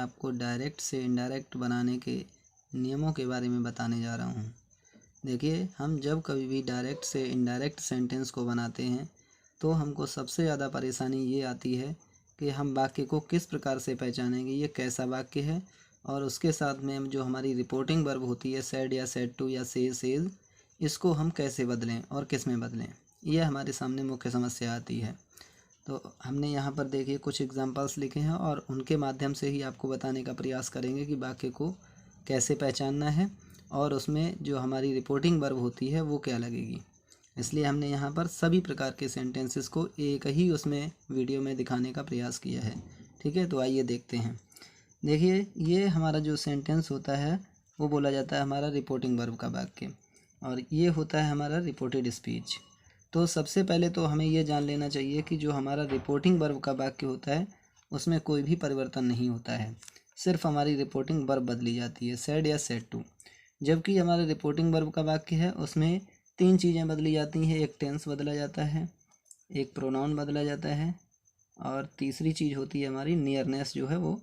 आपको डायरेक्ट से इनडायरेक्ट बनाने के नियमों के बारे में बताने जा रहा हूँ। देखिए, हम जब कभी भी डायरेक्ट से इनडायरेक्ट सेंटेंस को बनाते हैं तो हमको सबसे ज़्यादा परेशानी ये आती है कि हम वाक्य को किस प्रकार से पहचानेंगे, ये कैसा वाक्य है, और उसके साथ में जो हमारी रिपोर्टिंग वर्ब होती है सेड या सेड टू या सेज, इसको हम कैसे बदलें और किस में बदलें, ये हमारे सामने मुख्य समस्या आती है। तो हमने यहाँ पर देखिए कुछ एग्जांपल्स लिखे हैं और उनके माध्यम से ही आपको बताने का प्रयास करेंगे कि वाक्य को कैसे पहचानना है और उसमें जो हमारी रिपोर्टिंग वर्ब होती है वो क्या लगेगी। इसलिए हमने यहाँ पर सभी प्रकार के सेंटेंसेस को एक ही उसमें वीडियो में दिखाने का प्रयास किया है। ठीक है, तो आइए देखते हैं। देखिए, ये हमारा जो सेंटेंस होता है वो बोला जाता है हमारा रिपोर्टिंग वर्ब का वाक्य, और ये होता है हमारा रिपोर्टेड स्पीच। तो सबसे पहले तो हमें ये जान लेना चाहिए कि जो हमारा रिपोर्टिंग वर्ब का वाक्य होता है उसमें कोई भी परिवर्तन नहीं होता है, सिर्फ हमारी रिपोर्टिंग वर्ब बदली जाती है, सेड या सेड टू। जबकि हमारा रिपोर्टिंग वर्ब का वाक्य है उसमें 3 चीज़ें बदली जाती हैं, एक टेंस बदला जाता है, एक प्रोनाउन बदला जाता है, और तीसरी चीज़ होती है हमारी नियरनेस, जो है वो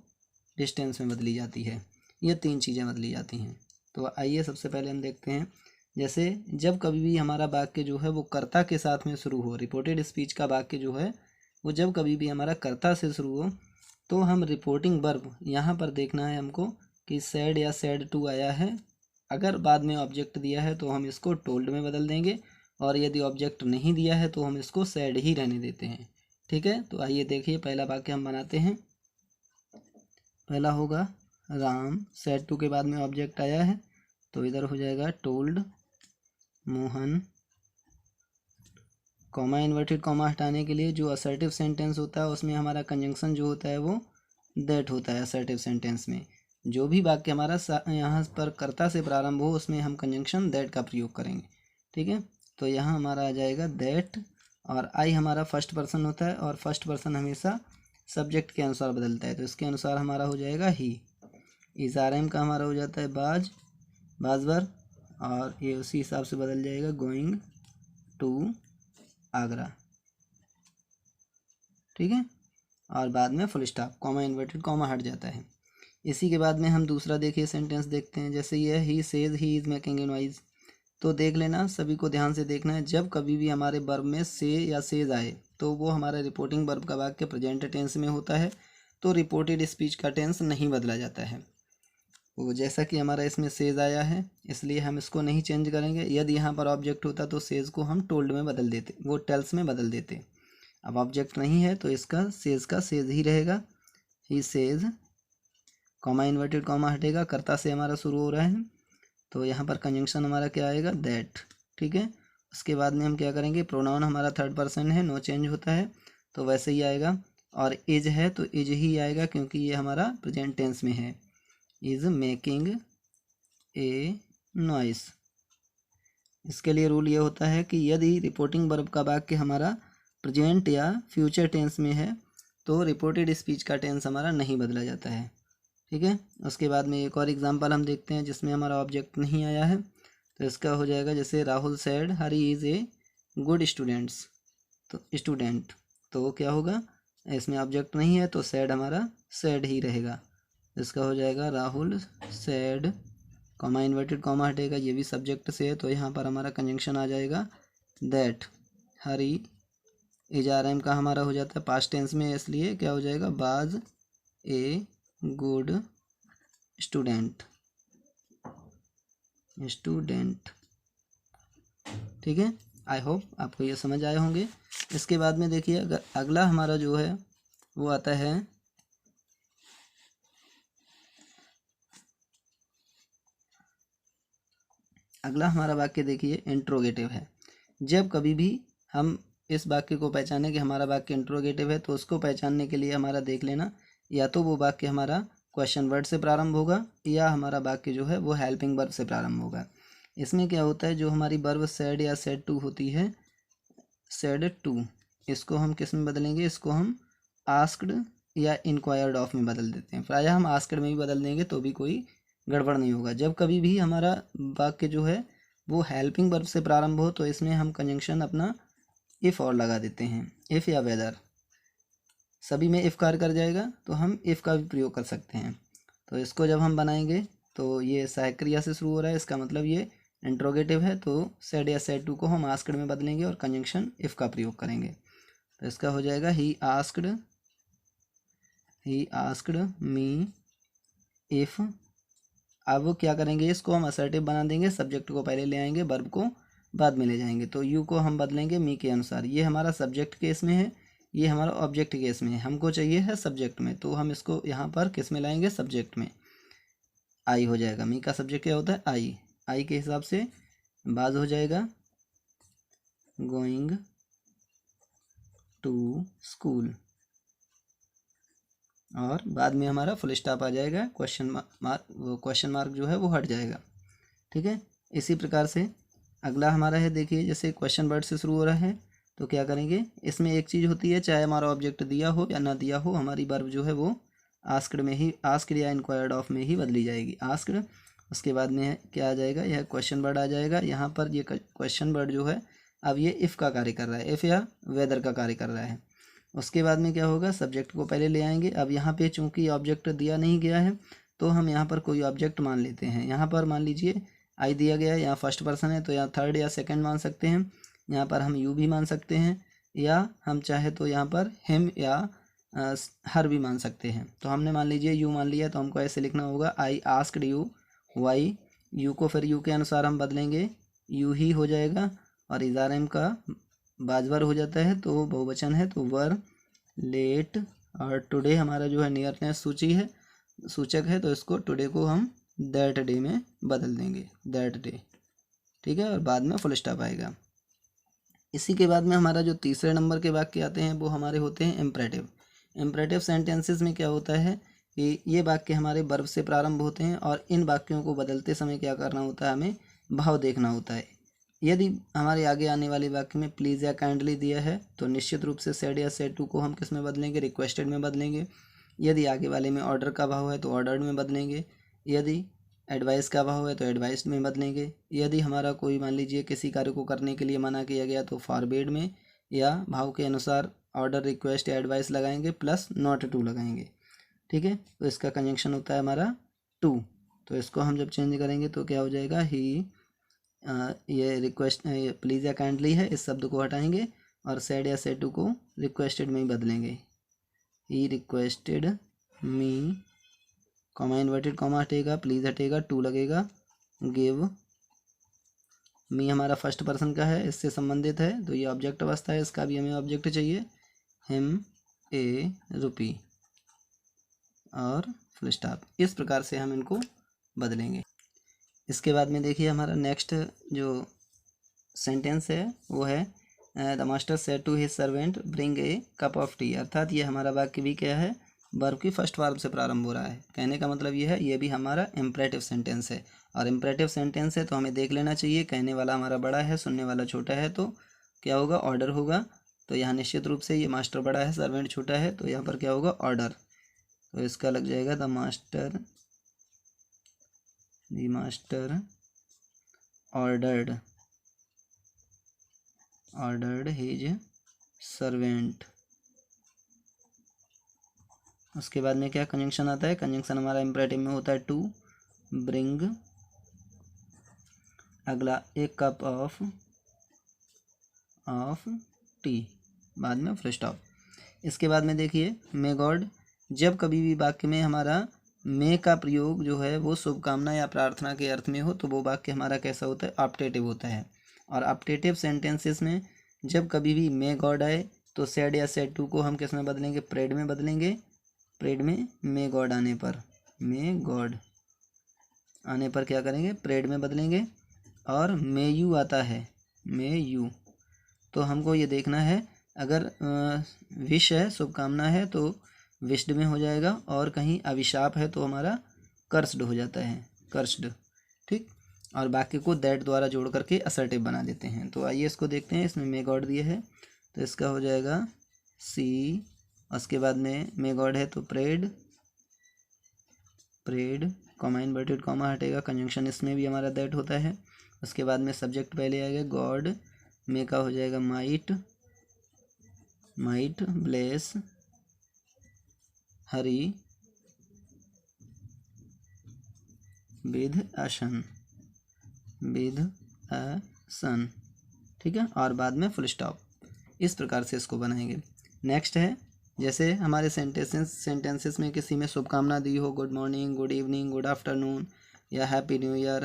डिस्टेंस में बदली जाती है। ये 3 चीज़ें बदली जाती हैं। तो आइए सबसे पहले हम देखते हैं। जैसे जब कभी भी हमारा वाक्य जो है वो कर्ता के साथ में शुरू हो, रिपोर्टेड स्पीच का वाक्य जो है वो जब कभी भी हमारा कर्ता से शुरू हो, तो हम रिपोर्टिंग वर्ब यहाँ पर देखना है हमको कि सेड या सेड टू आया है। अगर बाद में ऑब्जेक्ट दिया है तो हम इसको टोल्ड में बदल देंगे, और यदि ऑब्जेक्ट नहीं दिया है तो हम इसको सेड ही रहने देते हैं। ठीक है, तो आइए देखिए पहला वाक्य हम बनाते हैं। पहला होगा राम, सेड टू के बाद में ऑब्जेक्ट आया है तो इधर हो जाएगा told Mohan, comma inverted comma हटाने के लिए जो असर्टिव सेंटेंस होता है उसमें हमारा कंजंक्शन जो होता है वो दैट होता है। असर्टिव सेंटेंस में जो भी वाक्य हमारा यहाँ पर कर्ता से प्रारंभ हो उसमें हम कंजंक्शन दैट का प्रयोग करेंगे। ठीक है, तो यहाँ हमारा आ जाएगा दैट, और आई हमारा फर्स्ट पर्सन होता है और फर्स्ट पर्सन हमेशा सब्जेक्ट के अनुसार बदलता है, तो इसके अनुसार हमारा हो जाएगा ही। इज़ारम का हमारा हो जाता है बाज, बाजवर, और ये उसी हिसाब से बदल जाएगा गोइंग टू आगरा। ठीक है, और बाद में full stop, comma inverted comma हट जाता है। इसी के बाद में हम दूसरा देखिए सेंटेंस देखते हैं। जैसे ये he says he is making a noise, तो देख लेना, सभी को ध्यान से देखना है। जब कभी भी हमारे वर्ब में से या सेज आए तो वो हमारा रिपोर्टिंग वर्ब का वाक्य प्रेजेंट टेंस में होता है, तो रिपोर्टेड स्पीच का टेंस नहीं बदला जाता है। वो जैसा कि हमारा इसमें सेज आया है इसलिए हम इसको नहीं चेंज करेंगे। यदि यहाँ पर ऑब्जेक्ट होता तो सेज को हम टोल्ड में बदल देते, वो टेल्स में बदल देते। अब ऑब्जेक्ट नहीं है तो इसका सेज ही रहेगा, he says, comma inverted comma हटेगा, कर्ता से हमारा शुरू हो रहा है तो यहाँ पर कंजंक्शन हमारा क्या आएगा, दैट। ठीक है, उसके बाद में हम क्या करेंगे, प्रोनाउन हमारा थर्ड पर्सन है, नो चेंज होता है तो वैसे ही आएगा, और इज है तो इज ही आएगा क्योंकि ये हमारा प्रेजेंट टेंस में है। Is making a noise. इसके लिए रूल ये होता है कि यदि रिपोर्टिंग वर्ब का वाक्य हमारा प्रेजेंट या फ्यूचर टेंस में है तो रिपोर्टेड स्पीच का टेंस हमारा नहीं बदला जाता है। ठीक है, उसके बाद में एक और एग्जांपल हम देखते हैं जिसमें हमारा ऑब्जेक्ट नहीं आया है, तो इसका हो जाएगा जैसे Rahul said Hari is a good students, तो स्टूडेंट, तो क्या होगा, इसमें ऑब्जेक्ट नहीं है तो सेड हमारा सेड ही रहेगा। इसका हो जाएगा Rahul said, comma inverted comma हटेगा, ये भी सब्जेक्ट से है तो यहाँ पर हमारा कंजंक्शन आ जाएगा दैट। हरी इजारम का हमारा हो जाता है पास्ट टेंस में, इसलिए क्या हो जाएगा, बाज ए गुड स्टूडेंट। ठीक है, आई होप आपको ये समझ आए होंगे। इसके बाद में देखिए अगर अगला हमारा जो है वो आता है अगला हमारा वाक्य देखिए इंट्रोगेटिव है। जब कभी भी हम इस वाक्य को पहचाने कि हमारा वाक्य इंट्रोगेटिव है तो उसको पहचानने के लिए हमारा देख लेना, या तो वो वाक्य हमारा क्वेश्चन वर्ड से प्रारंभ होगा या हमारा वाक्य जो है वो हेल्पिंग वर्ब से प्रारंभ होगा। इसमें क्या होता है, जो हमारी वर्ब सेड या सेड टू होती है, सेड टू, इसको हम किस में बदलेंगे, इसको हम आस्क्ड या इंक्वायर्ड ऑफ में बदल देते हैं। प्रायः हम आस्क्ड में भी बदल देंगे तो भी कोई गड़बड़ नहीं होगा। जब कभी भी हमारा वाक्य जो है वो हेल्पिंग वर्ब से प्रारंभ हो तो इसमें हम कंजंक्शन अपना इफ़ और लगा देते हैं, इफ़ या वेदर, सभी में इफ़ कार्य कर जाएगा तो हम इफ़ का भी प्रयोग कर सकते हैं। तो इसको जब हम बनाएंगे तो ये सहायक क्रिया से शुरू हो रहा है, इसका मतलब ये इंट्रोगेटिव है, तो सेड या सेड टू को हम आस्क्ड में बदलेंगे और कंजंक्शन इफ़ का प्रयोग करेंगे। तो इसका हो जाएगा ही आस्क्ड मी इफ़। अब क्या करेंगे, इसको हम असर्टिव बना देंगे, सब्जेक्ट को पहले ले आएंगे, वर्ब को बाद में ले जाएंगे। तो यू को हम बदलेंगे मी के अनुसार। ये हमारा सब्जेक्ट केस में है, ये हमारा ऑब्जेक्ट केस में है, हमको चाहिए है सब्जेक्ट में, तो हम इसको यहाँ पर किस में लाएंगे, सब्जेक्ट में। आई हो जाएगा, मी का सब्जेक्ट क्या होता है, आई के हिसाब से बाज हो जाएगा गोइंग टू स्कूल, और बाद में हमारा फुल स्टॉप आ जाएगा, क्वेश्चन मार्क जो है वो हट जाएगा। ठीक है, इसी प्रकार से अगला हमारा है, देखिए जैसे क्वेश्चन वर्ड से शुरू हो रहा है, तो क्या करेंगे, इसमें एक चीज़ होती है, चाहे हमारा ऑब्जेक्ट दिया हो या ना दिया हो, हमारी वर्ब जो है वो आस्क्ड में ही, आस्क्ड या इंक्वायर्ड ऑफ में ही बदली जाएगी, आस्क्ड। उसके बाद में क्या आ जाएगा, यह क्वेश्चन वर्ड आ जाएगा। यहाँ पर ये क्वेश्चन वर्ड जो है अब ये इफ़ का कार्य कर रहा है, इफ़ या वेदर का कार्य कर रहा है। उसके बाद में क्या होगा, सब्जेक्ट को पहले ले आएंगे। अब यहाँ पे चूंकि ऑब्जेक्ट दिया नहीं गया है, तो हम यहाँ पर कोई ऑब्जेक्ट मान लेते हैं। यहाँ पर मान लीजिए आई दिया गया है, यहाँ फर्स्ट पर्सन है, तो यहाँ थर्ड या सेकंड मान सकते हैं। यहाँ पर हम यू भी मान सकते हैं, या हम चाहे तो यहाँ पर हिम या हर भी मान सकते हैं। तो हमने मान लीजिए यू मान लिया, तो हमको ऐसे लिखना होगा, I asked you why. You को फिर यू के अनुसार हम बदलेंगे, यू ही हो जाएगा, और इज़ार का बाजवर हो जाता है, तो बहुवचन है, तो वर लेट। और टुडे हमारा जो है नियरनेस सूचक है, तो इसको टुडे को हम दैट डे में बदल देंगे, दैट डे। ठीक है, और बाद में फुल स्टॉप आएगा। इसी के बाद में हमारा जो तीसरे नंबर के वाक्य आते हैं वो हमारे होते हैं इम्परेटिव। इम्परेटिव सेंटेंसेस में क्या होता है कि ये वाक्य हमारे वर्ब से प्रारंभ होते हैं, और इन वाक्यों को बदलते समय क्या करना होता है, हमें भाव देखना होता है। यदि हमारे आगे आने वाले वाक्य में प्लीज़ या काइंडली दिया है, तो निश्चित रूप से सेड या सेड टू को हम किस में बदलेंगे, रिक्वेस्टेड में बदलेंगे। यदि आगे वाले में ऑर्डर का भाव है तो ऑर्डर्ड में बदलेंगे। यदि एडवाइस का भाव है तो एडवाइस में बदलेंगे। यदि हमारा कोई मान लीजिए किसी कार्य को करने के लिए मना किया गया तो फॉरबेड में, या भाव के अनुसार ऑर्डर, रिक्वेस्ट या एडवाइस लगाएंगे प्लस नॉट टू लगाएंगे। ठीक है, तो इसका कंजंक्शन होता है हमारा टू। तो इसको हम जब चेंज करेंगे तो क्या हो जाएगा, ही, ये रिक्वेस्ट, प्लीज़ या काइंडली है, इस शब्द को हटाएंगे और सेड या सेड टू को रिक्वेस्टेड में ही बदलेंगे। He requested me, comma inverted comma हटेगा, प्लीज़ हटेगा, टू लगेगा, गिव मी हमारा फर्स्ट पर्सन का है, इससे संबंधित है, तो ये ऑब्जेक्ट अवस्था है, इसका भी हमें ऑब्जेक्ट चाहिए, हिम ए रुपी, और फुल स्टॉप। इस प्रकार से हम इनको बदलेंगे। इसके बाद में देखिए हमारा नेक्स्ट जो सेंटेंस है वो है, the master said to his servant bring a cup of tea. अर्थात ये हमारा वाक्य भी क्या है, वर्ब की फर्स्ट वर्ब से प्रारंभ हो रहा है। कहने का मतलब ये है, ये भी हमारा इम्परेटिव सेंटेंस है, और इम्परेटिव सेंटेंस है तो हमें देख लेना चाहिए, कहने वाला हमारा बड़ा है, सुनने वाला छोटा है, तो क्या होगा, ऑर्डर होगा। तो यहाँ निश्चित रूप से ये मास्टर बड़ा है, सर्वेंट छोटा है, तो यहाँ पर क्या होगा, ऑर्डर। तो इसका लग जाएगा the master ordered his servant. उसके बाद में क्या कंजंक्शन आता है, कंजंक्शन हमारा इम्परेटिव में होता है टू ब्रिंग, अगला एक कप ऑफ टी, बाद में फुल स्टॉप। इसके बाद में देखिए मे गॉड। जब कभी भी वाक्य में हमारा मे का प्रयोग जो है वो शुभकामना या प्रार्थना के अर्थ में हो, तो वो वाक्य हमारा कैसा होता है, ऑप्टेटिव होता है। और ऑप्टेटिव सेंटेंसेस में जब कभी भी मे गॉड आए तो सेड या सेड टू को हम किस में बदलेंगे, प्रेड में बदलेंगे। प्रेड में मे गॉड आने पर, मे गॉड आने पर क्या करेंगे, प्रेड में बदलेंगे। और मे यू आता है, मे यू, तो हमको ये देखना है, अगर विश है, शुभकामना है, तो विश्ड में हो जाएगा, और कहीं अभिशाप है तो हमारा कर्स्ड हो जाता है, कर्स्ड। ठीक, और बाकी को दैट द्वारा जोड़ करके असर्टिव बना देते हैं। तो आइए इसको देखते हैं, इसमें मे गॉड दिए है, तो इसका हो जाएगा सी। उसके बाद में मे गॉड है तो प्रेड, कॉमा इन्वर्टेड कॉमा हटेगा, कंजंक्शन इसमें भी हमारा दैट होता है। उसके बाद में सब्जेक्ट पहले आएगा, गॉड, मे का हो जाएगा might bless her with a son, with a son, ठीक है, और बाद में फुल स्टॉप। इस प्रकार से इसको बनाएंगे। नेक्स्ट है, जैसे हमारे सेंटेंसेस में किसी में शुभकामना दी हो, good morning, good evening, good afternoon, या happy new year,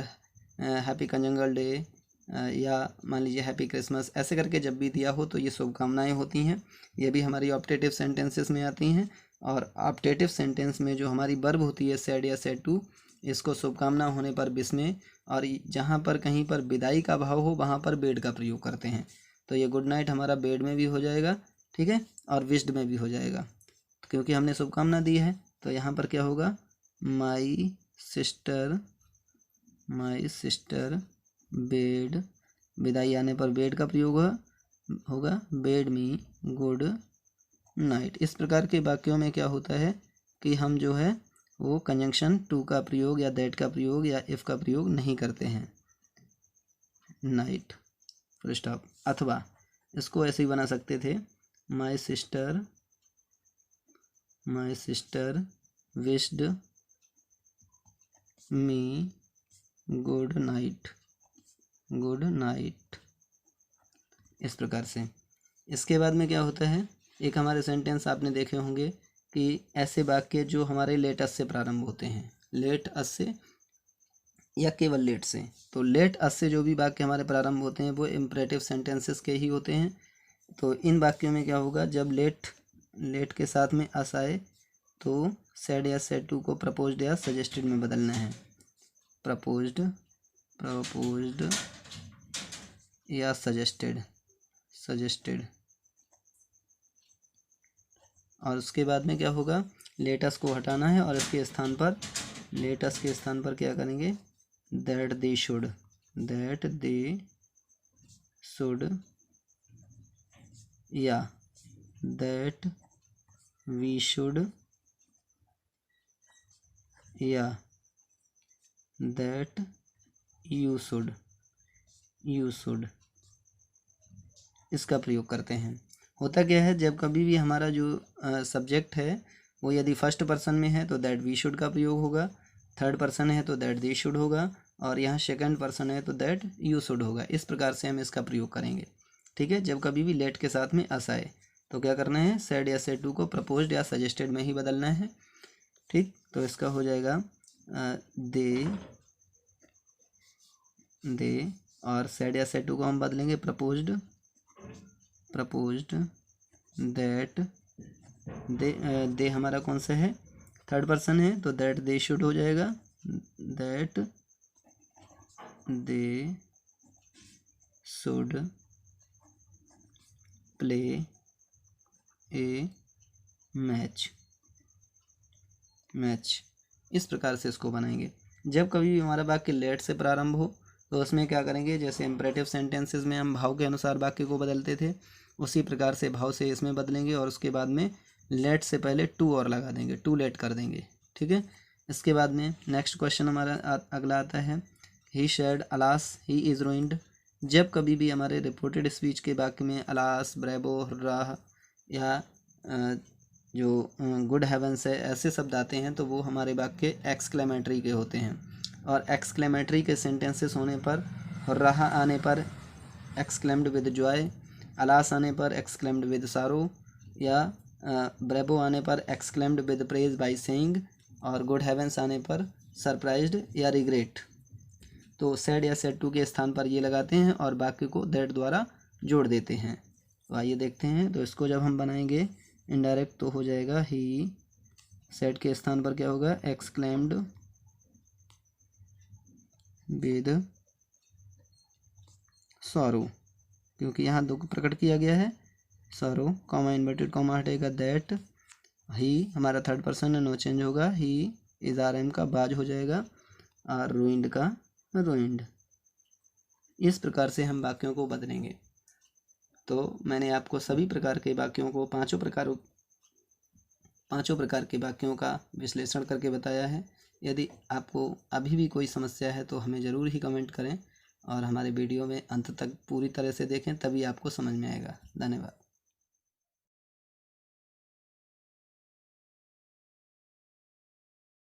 happy conjugal day, या मान लीजिए हैप्पी क्रिसमस, ऐसे करके जब भी दिया हो तो ये शुभकामनाएं होती हैं। ये भी हमारी ऑप्टेटिव सेंटेंसेस में आती हैं। और ऑप्टेटिव सेंटेंस में जो हमारी वर्ब होती है सैड या सैड टू, इसको शुभकामना होने पर बिस्मे, और जहाँ पर कहीं पर विदाई का भाव हो वहाँ पर बेड का प्रयोग करते हैं। तो ये गुड नाइट हमारा बेड में भी हो जाएगा, ठीक है, और विश्ड में भी हो जाएगा, क्योंकि हमने शुभकामना दी है। तो यहाँ पर क्या होगा, माई सिस्टर बेड, विदाई आने पर बेड का प्रयोग होगा, बेड मी गुड नाइट। इस प्रकार के वाक्यों में क्या होता है कि हम जो है वो कंजंक्शन टू का प्रयोग या दैट का प्रयोग या इफ़ का प्रयोग नहीं करते हैं, नाइट फुल स्टॉप। अथवा इसको ऐसे ही बना सकते थे, my sister wished me good night, इस प्रकार से। इसके बाद में क्या होता है, एक हमारे सेंटेंस आपने देखे होंगे कि ऐसे वाक्य जो हमारे लेट अस से प्रारंभ होते हैं, लेट अस से या केवल लेट से। तो लेट अस से जो भी वाक्य हमारे प्रारंभ होते हैं वो इम्परेटिव सेंटेंसेस के ही होते हैं। तो इन वाक्यों में क्या होगा, जब लेट के साथ में अस आए तो सैड या सैड टू को प्रपोज्ड या सजेस्टेड में बदलना है, प्रपोज्ड या सजेस्टेड। और उसके बाद में क्या होगा, लेटस को हटाना है और इसके स्थान पर, लेटस के स्थान पर क्या करेंगे, दैट दे शुड, या दैट वी शुड, या दैट यू शुड, इसका प्रयोग करते हैं। होता क्या है, जब कभी भी हमारा जो सब्जेक्ट है वो यदि फर्स्ट पर्सन में है तो दैट वी शुड का प्रयोग होगा, थर्ड पर्सन है तो दैट दे शुड होगा, और यहाँ सेकंड पर्सन है तो दैट यू शुड होगा। इस प्रकार से हम इसका प्रयोग करेंगे, ठीक है। जब कभी भी लेट के साथ में अस आए तो क्या करना है, सैड या सैड टू को प्रपोज्ड या सजेस्टेड में ही बदलना है, ठीक। तो इसका हो जाएगा दे, और सैड या सैड टू को हम बदलेंगे प्रपोज्ड दैट दे हमारा कौन सा है, थर्ड पर्सन है तो दैट दे शुड हो जाएगा, that they should play A match. इस प्रकार से इसको बनाएंगे। जब कभी भी हमारा वाक्य लेट से प्रारंभ हो तो उसमें क्या करेंगे, जैसे इम्परेटिव सेंटेंसेस में हम भाव के अनुसार वाक्य को बदलते थे, उसी प्रकार से भाव से इसमें बदलेंगे, और उसके बाद में लेट से पहले टू और लगा देंगे, टू लेट कर देंगे, ठीक है। इसके बाद में नेक्स्ट क्वेश्चन हमारा अगला आता है, he said alas he is ruined. जब कभी भी हमारे रिपोर्टेड स्पीच के वाक्य में अलास, ब्रेवो, हुर्राह या जो गुड हेवंस है ऐसे शब्द आते हैं तो वो हमारे वाक्य एक्सक्लेमेटरी के होते हैं। और एक्सक्लेमेटरी के सेंटेंसेस होने पर, हुर्राह आने पर एक्सक्लेम्ड विद जॉय, अलास आने पर एक्सक्लेम्ड विद सारो, या ब्रेवो आने पर exclaimed with praise by saying, और गुड हेवंस आने पर सरप्राइज्ड या रिग्रेट। तो सैड या सैड टू के स्थान पर ये लगाते हैं और वाक्य को दैट द्वारा जोड़ देते हैं। तो आइए देखते हैं। तो इसको जब हम बनाएंगे इनडायरेक्ट तो हो जाएगा ही, सैड के स्थान पर क्या होगा, एक्सक्लेम्ड विद सॉरो, क्योंकि यहाँ दुख प्रकट किया गया है, सॉरो, कॉमा इन्वर्टेड कॉमा हटेगा, दैट ही हमारा थर्ड पर्सन है, नो चेंज होगा, ही इज आर एम का बाज हो जाएगा, और रूइंड का रूइंड। इस प्रकार से हम वाक्यों को बदलेंगे। तो मैंने आपको सभी प्रकार के वाक्यों को पांचों प्रकार के वाक्यों का विश्लेषण करके बताया है। यदि आपको अभी भी कोई समस्या है तो हमें ज़रूर ही कमेंट करें और हमारे वीडियो में अंत तक पूरी तरह से देखें, तभी आपको समझ में आएगा। धन्यवाद।